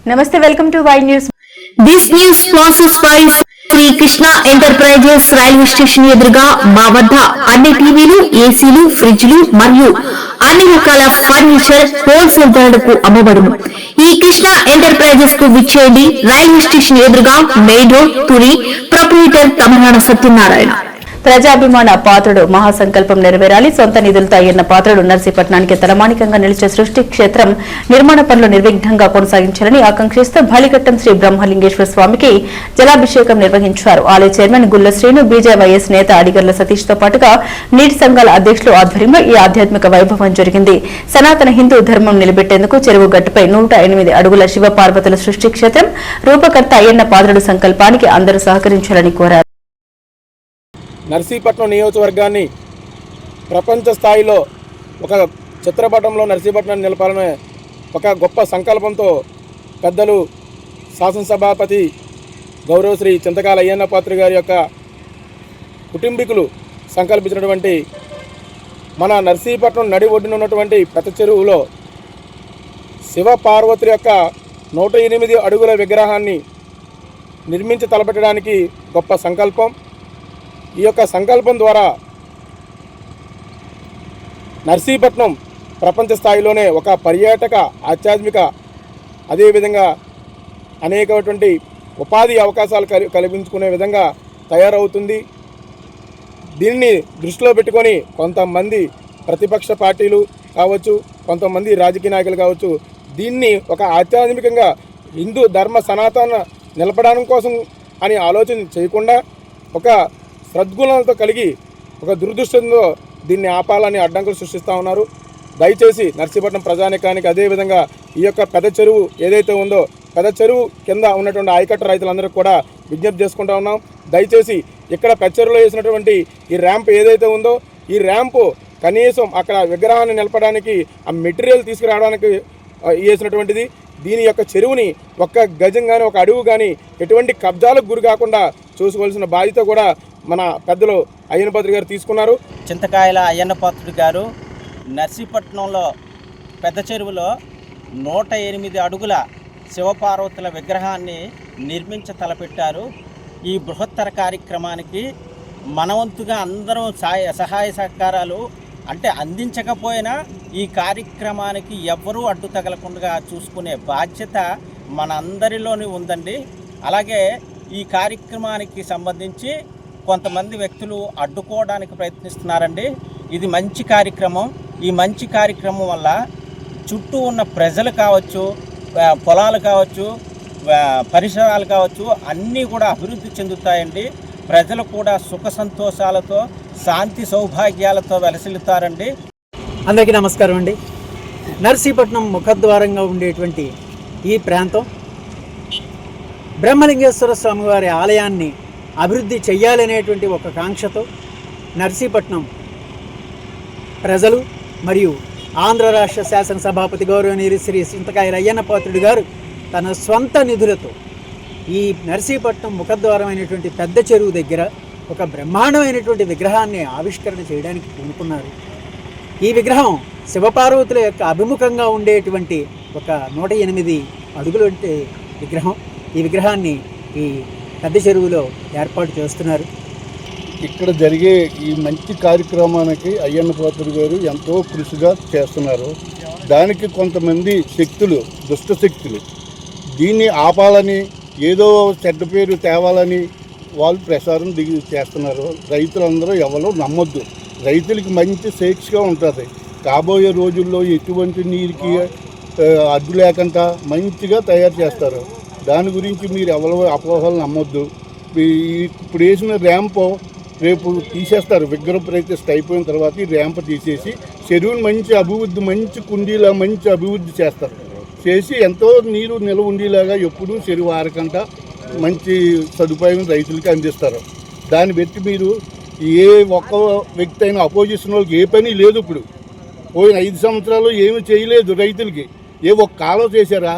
Namaste, welcome to Y News. This news sponsors by Shri Krishna enterprises railway station ఎదురుగా మా వద్ద అన్ని టీవీలు, ఏసీలు, ఫ్రిడ్జ్లు మరియు అన్ని రకాల ఫర్నిచర్ హోల్సేల్ ధరలకు అమ్మబడును. ఈ కృష్ణ ఎంటర్ప్రైజెస్ కు విచ్చేయండి. రైల్వే స్టేషన్ ఎదురుగా main road, Tuni. Proprietor Tamilnadu Satyanarayana. ప్రజాభిమాన పాత్రుడు మహాసంకల్పం నెరవేరాలి. సొంత నిధులతో అయ్యన్న పాత్రుడు నర్సీపట్నానికి తలమానికంగా నిలిచే సృష్టి క్షేత్రం నిర్మాణ పనులు నిర్విఘ్నంగా కొనసాగించాలని ఆకాంక్షిస్తూ బలిఘట్టం శ్రీ బ్రహ్మలింగేశ్వర స్వామికి జలాభిషేకం నిర్వహించారు. ఆలయ చైర్మన్ గుల్ల శ్రీను, బీజేవైఎస్ నేత అడిగర్ల సతీష్ తో పాటుగా నీటి సంఘాల అధ్యక్షులు ఆధ్వర్యంలో ఈ ఆధ్యాత్మిక వైభవం జరిగింది. సనాతన హిందూ ధర్మం నిలబెట్టేందుకు చెరువు గట్టుపై 108 అడుగుల శివ పార్వతుల సృష్టి క్షేత్రం రూపకర్త అయ్యన్న పాత్రుడు సంకల్పానికి అందరూ సహకరించాలని కోరారు. నర్సీపట్నం నియోజకవర్గాన్ని ప్రపంచ స్థాయిలో ఒక చిత్రపటంలో నర్సీపట్నాన్ని నిలపాలనే ఒక గొప్ప సంకల్పంతో పెద్దలు శాసనసభాపతి గౌరవశ్రీ చింతకాల అయ్యన్న పాత్రుడు గారి యొక్క కుటుంబీకులు సంకల్పించినటువంటి మన నర్సీపట్నం నడి ఒడ్డున ఉన్నటువంటి పెద్ద చెరువులో శివ పార్వతుల యొక్క 108 అడుగుల విగ్రహాన్ని నిర్మించి తలపెట్టడానికి గొప్ప సంకల్పం. ఈ యొక్క సంకల్పం ద్వారా నర్సీపట్నం ప్రపంచ స్థాయిలోనే ఒక పర్యాటక, ఆధ్యాత్మిక, అదేవిధంగా అనేకటువంటి ఉపాధి అవకాశాలు కల్పించుకునే విధంగా తయారవుతుంది. దీన్ని దృష్టిలో పెట్టుకొని కొంతమంది ప్రతిపక్ష పార్టీలు కావచ్చు, కొంతమంది రాజకీయ నాయకులు కావచ్చు, దీన్ని ఒక ఆధ్యాత్మికంగా హిందూ ధర్మ సనాతన నిలపడం కోసం అని ఆలోచన చేయకుండా ఒక సద్గుణాలతో కలిగి ఒక దురదృష్టంతో దీన్ని ఆపాలని అడ్డంకులు సృష్టిస్తూ ఉన్నారు. దయచేసి నర్సీపట్నం ప్రజానికానికి, అదేవిధంగా ఈ యొక్క పెద్ద చెరువు ఏదైతే ఉందో పెద్ద చెరువు కింద ఉన్నటువంటి ఆయకట్ట రైతులందరూ కూడా విజ్ఞప్తి చేసుకుంటూ ఉన్నాం. దయచేసి ఇక్కడ పెద్ద చెరువులో వేసినటువంటి ఈ ర్యాంప్ ఏదైతే ఉందో ఈ ర్యాంపు కనీసం అక్కడ విగ్రహాన్ని నిలపడానికి ఆ మెటీరియల్ తీసుకురావడానికి వేసినటువంటిది. దీని యొక్క చెరువుని ఒక్క గజం కానీ ఒక అడుగు కానీ ఎటువంటి కబ్జాలకు గురి కాకుండా చూసుకోవాల్సిన బాధ్యత కూడా మన పెద్దలు అయ్యన్న పాత్రుడు గారు తీసుకున్నారు. చింతకాయల అయ్యన్న పాత్రుడు గారు నర్సీపట్నంలో పెద్ద చెరువులో 108 అడుగుల శివపార్వతుల విగ్రహాన్ని నిర్మించ తలపెట్టారు. ఈ బృహత్తర కార్యక్రమానికి మనవంతుగా అందరం సహాయ సహకారాలు అంటే అందించకపోయినా ఈ కార్యక్రమానికి ఎవ్వరూ అడ్డు తగలకుండా చూసుకునే బాధ్యత మన అందరిలోనే ఉందండి. అలాగే ఈ కార్యక్రమానికి సంబంధించి కొంతమంది వ్యక్తులు అడ్డుకోవడానికి ప్రయత్నిస్తున్నారండి. ఇది మంచి కార్యక్రమం. ఈ మంచి కార్యక్రమం వల్ల చుట్టూ ఉన్న ప్రజలు కావచ్చు, పొలాలు కావచ్చు, పరిసరాలు కావచ్చు, అన్నీ కూడా అభివృద్ధి చెందుతాయండి. ప్రజలు కూడా సుఖ సంతోషాలతో, శాంతి సౌభాగ్యాలతో వెలసిల్లుతారండి. అందరికీ నమస్కారం అండి. నర్సీపట్నం ముఖద్వారంగా ఉండేటువంటి ఈ ప్రాంతం బ్రహ్మలింగేశ్వర స్వామి వారి ఆలయాన్ని అభివృద్ధి చెయ్యాలనేటువంటి ఒక కాంక్షతో నర్సీపట్నం ప్రజలు మరియు ఆంధ్ర రాష్ట్ర శాసనసభాపతి గౌరవనీయులు శ్రీ చింతకాయల అయ్యన్న పాత్రుడు గారు తన స్వంత నిధులతో ఈ నర్సీపట్నం ముఖద్వారమైనటువంటి పెద్ద చెరువు దగ్గర ఒక బ్రహ్మాండమైనటువంటి విగ్రహాన్ని ఆవిష్కరణ చేయడానికి పూనుకున్నారు. ఈ విగ్రహం శివపార్వతుల యొక్క అభిముఖంగా ఉండేటువంటి ఒక 108 అడుగుల విగ్రహం. ఈ విగ్రహాన్ని ఈ పెద్ద చెరువులో ఏర్పాటు చేస్తున్నారు. ఇక్కడ జరిగే ఈ మంచి కార్యక్రమానికి అయ్యన్న పాత్రుడు గారు ఎంతో కృషిగా చేస్తున్నారు. దానికి కొంతమంది శక్తులు, దుష్ట శక్తులు దీన్ని ఆపాలని, ఏదో చెడ్డ పేరు తేవాలని వాళ్ళు ప్రసారం చేస్తున్నారు. రైతులందరూ ఎవరో నమ్మొద్దు. రైతులకి మంచి శిక్షగా ఉంటుంది. కాబోయే రోజుల్లో ఎటువంటి నీరుకి అడ్డు లేకుండా మంచిగా తయారు చేస్తారు. దాని గురించి మీరు ఎవరో అపోహలు నమ్మొద్దు. ఇప్పుడు వేసిన ర్యాంపు రేపు తీసేస్తారు. విగ్రహ ప్రతిష్ఠ అయిపోయిన తర్వాత ఈ ర్యాంప్ తీసేసి చెరువుని మంచి అభివృద్ధి, మంచి కుండీలా మంచి అభివృద్ధి చేస్తారు. చేసి ఎంతో నీరు నిల్వ ఉండేలాగా ఎప్పుడూ చెరువు ఆరకుండా మంచి సదుపాయం రైతులకి అందిస్తారు. దాన్ని బట్టి మీరు ఏ ఒక్క వ్యక్తి అయినా అపోజిషన్ వాళ్ళకి ఏ పని లేదు. ఇప్పుడు పోయిన 5 సంవత్సరాలు ఏమి చేయలేదు రైతులకి. ఏ ఒక్క కాలువ చేశారా?